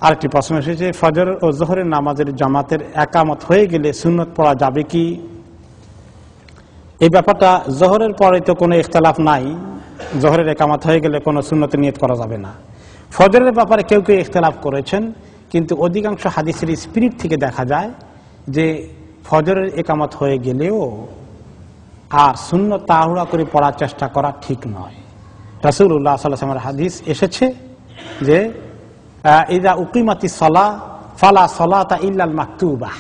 আরেকটি প্রশ্ন এসেছে, ফজর ও যোহরের নামাজের জামাতের একামত হয়ে গেলে সুন্নত পড়া যাবে কি? এই ব্যাপারটা যোহরের পরে তো কোনো ইখতিলাফ নাই, যোহরের একামত হয়ে গেলে কোনো সুন্নতের নিয়ত করা যাবে না। ফজরের ব্যাপারে কেউ কেউ ইখতিলাফ করেছেন, কিন্তু অধিকাংশ হাদিসের স্পিরিট থেকে দেখা যায় যে ফজরের একামত হয়ে গেলেও আর সুন্নত তাড়াহুড়া করে পড়ার চেষ্টা করা ঠিক নয়। রাসূলুল্লাহ সাল্লাল্লাহু আলাইহি ওয়াসাল্লামের হাদিস এসেছে যে ইযা উকিমাতিস সালাহ ফালা সালাতা ইল্লাল মাকতুবাহ,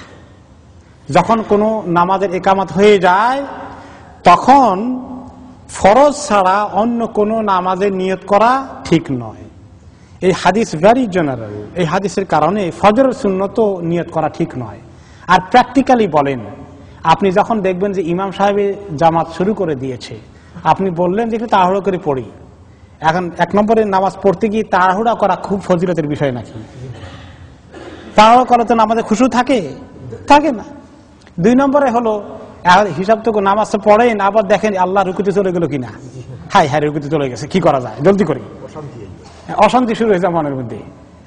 যখন কোনো নামাজের একামত হয়ে যায় তখন ফরজ ছাড়া অন্য কোনো নামাজের নিয়ত করা ঠিক নয়। এই হাদিস ভেরি জেনারেল। এই হাদিসের কারণে ফজরের সুন্নত নিয়ত করা ঠিক নয়। আর প্র্যাকটিক্যালি বলেন, আপনি যখন দেখবেন যে ইমাম সাহেবের জামাত শুরু করে দিয়েছে, আপনি বললেন যে একটু তাড়াহুড়ো করে পড়ি। এখন এক নম্বরে নামাজ পড়তে গিয়ে তাড়াহুড়া করা খুব ফজিলতের বিষয় নাকি? তাড়াহুড়ো করা তো নামাজে খুশু থাকে না। দুই নম্বরে হলো হিসাব তো নামাজ পড়েন, আবার দেখেন আল্লাহ রুকুতে চলে গেল কিনা, হাই হাই রুকুতে চলে গেছে, কি করা যায়, জলদি করি, অশান্তি শুরু হয়ে যায় মনের মধ্যে।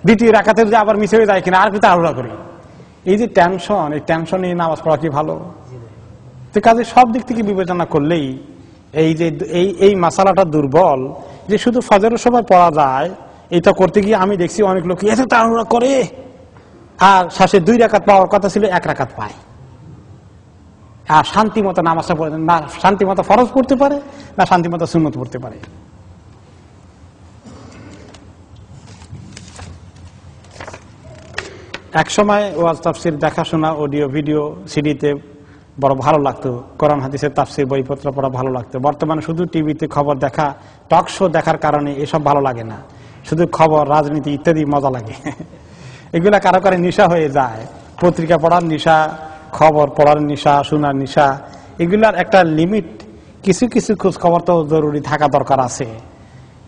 দ্বিতীয় রাকাতে যে আবার মিস হয়ে যায় কিনা, আর কি তাড়াহুড়া করি। এই যে টেনশন, এই টেনশন নিয়ে নামাজ পড়া কি ভালো? তো কাজে সব দিক থেকে বিবেচনা করলেই এই যে এই মাসালাটা দুর্বল, যে শুধু ফজরের সময় পড়া যায়, এটা করতে গিয়ে আমি দেখছি অনেক লোক এত তাড়াহুড়া করে, আর শেষে 2 রাকাত পাওয়ার কথা ছিল 1 রাকাত পায়, আর শান্তি মতো নামাজটা পড়ে না, শান্তি মতো ফরজ পড়তে পারে না শান্তি মতো সুন্নত পড়তে পারে। এক সময় ওয়াজ তাফসির দেখাশোনা, অডিও ভিডিও সিডিতে বড় ভালো লাগতো, কোরআন হাদিসের তাফসির বইপত্র পড়া ভালো লাগতো। বর্তমানে শুধু টিভিতে খবর দেখা, টক শো দেখার কারণে এসব ভালো লাগে না, শুধু খবর, রাজনীতি ইত্যাদি মজা লাগে। এগুলা কারো কারো নেশা হয়ে যায়। পত্রিকা পড়ার নেশা, খবর পড়ার নেশা, শোনার নেশা, এগুলার একটা লিমিট, কিছু কিছু খোঁজ খবর তো জরুরি থাকা দরকার আছে,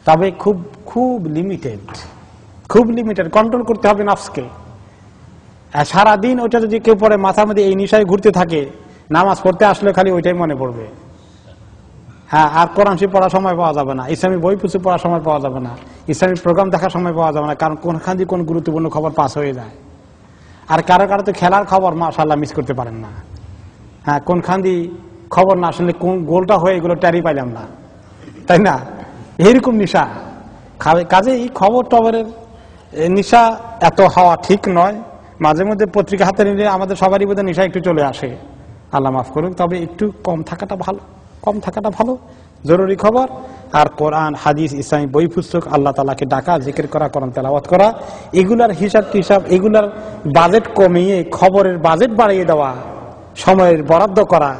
তবে খুব খুব লিমিটেড, কন্ট্রোল করতে হবে নফসকে। সারাদিন ওইটা যদি কেউ পড়ে, মাথার মধ্যে এই নেশায় ঘুরতে থাকে, নামাজ পড়তে আসলে খালি ওইটাই মনে পড়বে। হ্যাঁ, আর কোরআন শরীফ পড়ার সময় পাওয়া যাবে না, ইসলামী বই পুস্তক পড়ার সময় পাওয়া যাবে না, ইসলামিক প্রোগ্রাম দেখার সময় পাওয়া যাবে না, কারণ কোনখান দিয়ে কোন গুরুত্বপূর্ণ খবর পাস হয়ে যায়। আর কারো কারো তো খেলার খবর মাশাআল্লাহ মিস করতে পারেন না। হ্যাঁ, কোনখান দিয়ে খবর না আসলে কোন গোলটা হয়ে এগুলো ট্যারি পাইলাম না, তাই না? এইরকম নেশা। কাজে এই খবর টবরের নেশা এত হওয়া ঠিক নয়। মাঝে মধ্যে পত্রিকা হাতে নিলে আমাদের সবারই বোধহয় নেশা একটু চলে আসে, আল্লাহ মাফ করুন, তবে একটু কম থাকাটা ভালো। জরুরি খবর আর কোরআন হাদিস, ইসলামী বই পুস্তক, আল্লাহ তাআলাকে ডাকা, জিকির করা, কোরআন তেলাওয়াত করা, এগুলার হিসাব, এগুলার বাজেট কমিয়ে খবরের বাজেট বাড়িয়ে দেওয়া, সময়ের বরাদ্দ করা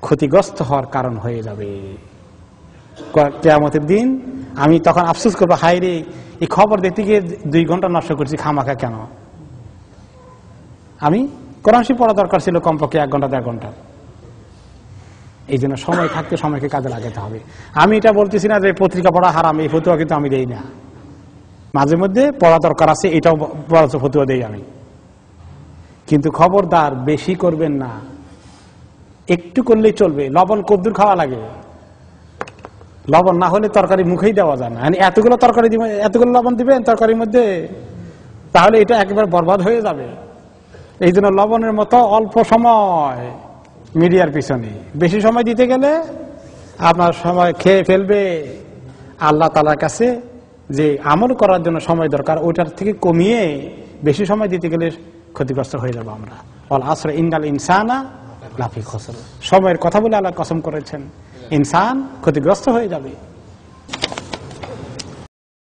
ক্ষতিগ্রস্ত হওয়ার কারণ হয়ে যাবে। কিয়ামতের দিন আমি তখন আফসোস করবো, হায় রে, এই খবর দেখতে গিয়ে 2 ঘন্টা নষ্ট করছি খামাখা কেন? আমি কোরআন শরীফ পড়া দরকার ছিল কমপক্ষে 1 ঘন্টা 1.5 ঘন্টা। এই জন্য সময় থাকতে সময়কে কাজে লাগাতে হবে। আমি এটা বলতেছি না যে পত্রিকা পড়া হারাম, এই ফতুয়া কিন্তু আমি দেই না। মাঝে মধ্যে পড়া দরকার আছে, এটাও বড় ফতুয়া দেই আমি। কিন্তু খবরদার বেশি করবেন না, একটু করলেই চলবে। লবণ কদ্দুর খাওয়া লাগে, লবণ না হলে তরকারি মুখেই দেওয়া যায় না। এতগুলো তরকারি দিবেন, এতগুলো লবণ দিবেন তরকারির মধ্যে, তাহলে এটা একেবারে বরবাদ হয়ে যাবে। এই জন্য লবণের মতো অল্প সময় মিডিয়ার পিছনে, বেশি সময় দিতে গেলে আপনার সময় খেয়ে ফেলবে। আল্লাহ তাআলার কাছে যে আমল করার জন্য সময় দরকার, ওইটার থেকে কমিয়ে বেশি সময় দিতে গেলে ক্ষতিগ্রস্ত হয়ে যাবো আমরা। ওয়াল আসর ইন্নাল ইনসানা লাফি খুসর, সময়ের কথা বলে আল্লাহ কসম করেছেন, ইনসান ক্ষতিগ্রস্ত হয়ে যাবে।